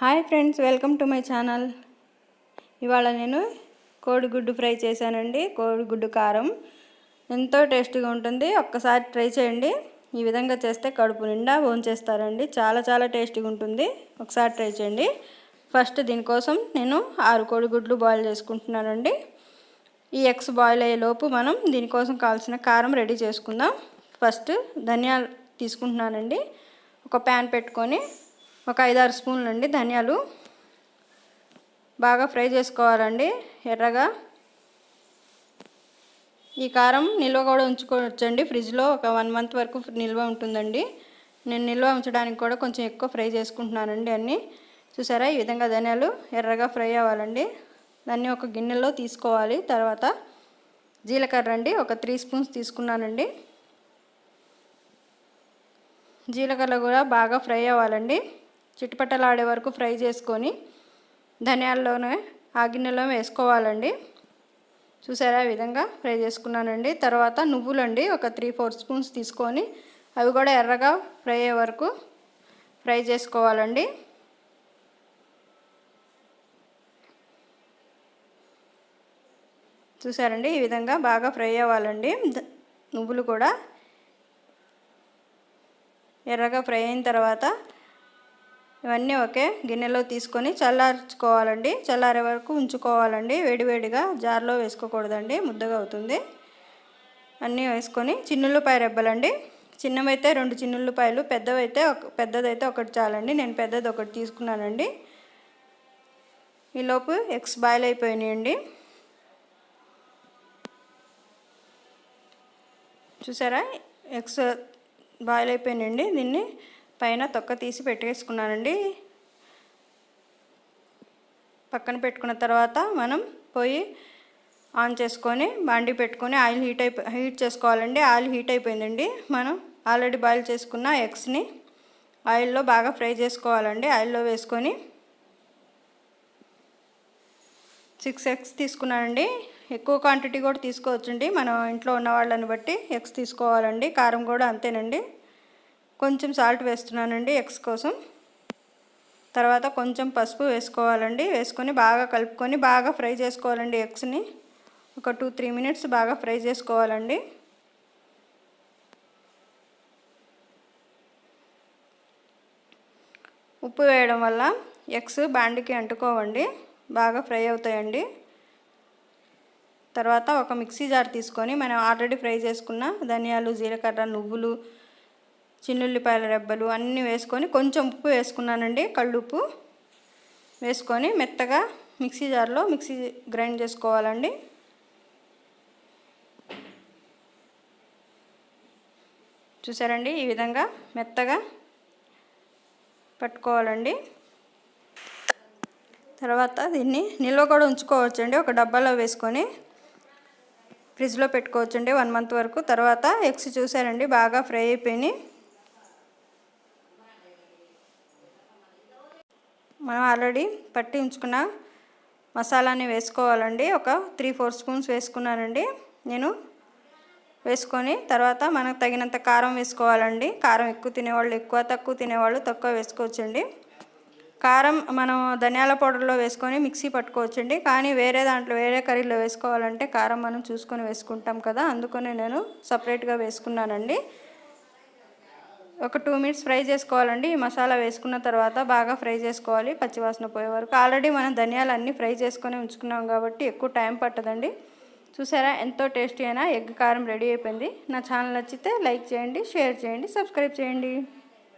Hi friends, welcome to my channel. ఇవాళ నేను కోడిగుడ్డు ఫ్రై చేశానండి. కోడిగుడ్డు కారం ఎంతో టేస్టీగా ఉంటుంది. ఒక్కసారి ట్రై చేయండి. ఈ విధంగా చేస్తే కడుపు నిండా భోంచేస్తారండి. చాలా టేస్టీగా ఉంటుంది. ఒకసారి ట్రై చేయండి. ఫస్ట్ దీనికోసం నేను 6 కోడిగుడ్లు బాయిల్ చేసుకుంటున్నానండి. ఈ ఎగ్స్ బాయిల్ అయ్యేలోపు మనం దీనికోసం కావాల్సిన కారం రెడీ చేసుకుందాం. ఫస్ట్ ధనియాలు తీసుకుంటున్నానండి. ఒక ప్యాన్ పెట్టుకొని ఒక 5-6 స్పూన్లు అండి ధనియాలు బాగా ఫ్రై చేసుకోవాలండి ఎర్రగా. ఈ కారం నిల్వ కూడా ఉంచుకోవచ్చండి. ఫ్రిడ్జ్లో ఒక 1 మంత్ వరకు నిల్వ ఉంటుందండి. నేను నిల్వ ఉంచడానికి కూడా కొంచెం ఎక్కువ ఫ్రై చేసుకుంటున్నానండి. అన్నీ చూసారా, ఈ విధంగా ధనియాలు ఎర్రగా ఫ్రై అవ్వాలండి. దాన్ని ఒక గిన్నెలో తీసుకోవాలి. తర్వాత జీలకర్ర అండి, ఒక 3 స్పూన్స్ తీసుకున్నానండి. జీలకర్ర కూడా బాగా ఫ్రై అవ్వాలండి. చిటపటలాడే వరకు ఫ్రై చేసుకొని ధనియాల్లోనే ఆ గిన్నెలో వేసుకోవాలండి. చూసారా, ఈ విధంగా ఫ్రై చేసుకున్నానండి. తర్వాత నువ్వులండి ఒక 3-4 స్పూన్స్ తీసుకొని అవి కూడా ఎర్రగా ఫ్రై అయ్యే వరకు ఫ్రై చేసుకోవాలండి. చూసారండి, ఈ విధంగా బాగా ఫ్రై అవ్వాలండి. నువ్వులు కూడా ఎర్రగా ఫ్రై అయిన తర్వాత ఇవన్నీ ఒకే గిన్నెలో తీసుకొని చల్లార్చుకోవాలండి. చల్లారే వరకు ఉంచుకోవాలండి. వేడివేడిగా జార్లో వేసుకోకూడదండి, ముద్దగా అవుతుంది. అన్నీ వేసుకొని చిన్నుల్లిపాయ రెబ్బలండి. చిన్నవైతే 2 చిన్నుల్లిపాయలు, పెద్దదైతే ఒకటి చాలండి. నేను పెద్దది ఒకటి తీసుకున్నానండి. ఈలోపు ఎగ్స్ బాయిల్ అయిపోయినాయండి. చూసారా, ఎగ్స్ బాయిల్ అయిపోయినాయండి. దీన్ని పైన తొక్క తీసి పెట్టేసుకున్నానండి. పక్కన పెట్టుకున్న తర్వాత మనం పొయ్యి ఆన్ చేసుకొని బాండీ పెట్టుకొని ఆయిల్ హీట్ చేసుకోవాలండి. ఆయిల్ హీట్ అయిపోయిందండి. మనం ఆల్రెడీ బాయిల్ చేసుకున్న ఎగ్స్ని ఆయిల్లో బాగా ఫ్రై చేసుకోవాలండి. ఆయిల్లో వేసుకొని 6 ఎగ్స్ తీసుకున్నానండి. ఎక్కువ క్వాంటిటీ కూడా తీసుకోవచ్చండి. మనం ఇంట్లో ఉన్న వాళ్ళని బట్టి ఎగ్స్ తీసుకోవాలండి. కారం కూడా అంతేనండి. కొంచెం సాల్ట్ వేస్తున్నానండి ఎగ్స్ కోసం. తర్వాత కొంచెం పసుపు వేసుకోవాలండి. వేసుకొని బాగా కలుపుకొని బాగా ఫ్రై చేసుకోవాలండి. ఎగ్స్ని ఒక 2-3 మినిట్స్ బాగా ఫ్రై చేసుకోవాలండి. ఉప్పు వేయడం వల్ల ఎగ్స్ బాండికి అంటుకోవండి, బాగా ఫ్రై అవుతాయండి. తర్వాత ఒక మిక్సీ జార్ తీసుకొని మనం ఆల్రెడీ ఫ్రై చేసుకున్న ధనియాలు, జీలకర్ర, నువ్వులు, చిన్నుల్లిపాయల రెబ్బలు అన్నీ వేసుకొని కొంచెం ఉప్పు వేసుకున్నానండి, కళ్ళుప్పు వేసుకొని మెత్తగా మిక్సీ జార్లో గ్రైండ్ చేసుకోవాలండి. చూసారండి, ఈ విధంగా మెత్తగా పట్టుకోవాలండి. తర్వాత దీన్ని నిల్వ కూడా ఉంచుకోవచ్చండి. ఒక డబ్బాలో వేసుకొని ఫ్రిడ్జ్లో పెట్టుకోవచ్చండి 1 మంత్ వరకు. తర్వాత ఎగ్స్ చూసారండి బాగా ఫ్రై అయిపోయినాయి. మనం ఆల్రెడీ పట్టి ఉంచుకున్న మసాలాని వేసుకోవాలండి. ఒక 3-4 స్పూన్స్ వేసుకున్నానండి నేను. వేసుకొని తర్వాత మనకు తగినంత కారం వేసుకోవాలండి. కారం ఎక్కువ తినేవాళ్ళు ఎక్కువ, తక్కువ తినేవాళ్ళు తక్కువ వేసుకోవచ్చండి. కారం మనం ధనియాల పౌడర్లో వేసుకొని మిక్సీ పట్టుకోవచ్చండి. కానీ వేరే కర్రీలో వేసుకోవాలంటే కారం మనం చూసుకొని వేసుకుంటాం కదా, అందుకని నేను సపరేట్గా వేసుకున్నానండి. ఒక 2 మినిట్స్ ఫ్రై చేసుకోవాలండి. ఈ మసాలా వేసుకున్న తర్వాత బాగా ఫ్రై చేసుకోవాలి పచ్చివాసన పోయే వరకు. ఆల్రెడీ మనం ధనియాలు అన్నీ ఫ్రై చేసుకొని ఉంచుకున్నాం కాబట్టి ఎక్కువ టైం పట్టదండి. చూసారా, ఎంతో టేస్టీ అయినా ఎగ్ కారం రెడీ అయిపోయింది. నా ఛానల్ నచ్చితే లైక్ చేయండి, షేర్ చేయండి, సబ్స్క్రైబ్ చేయండి.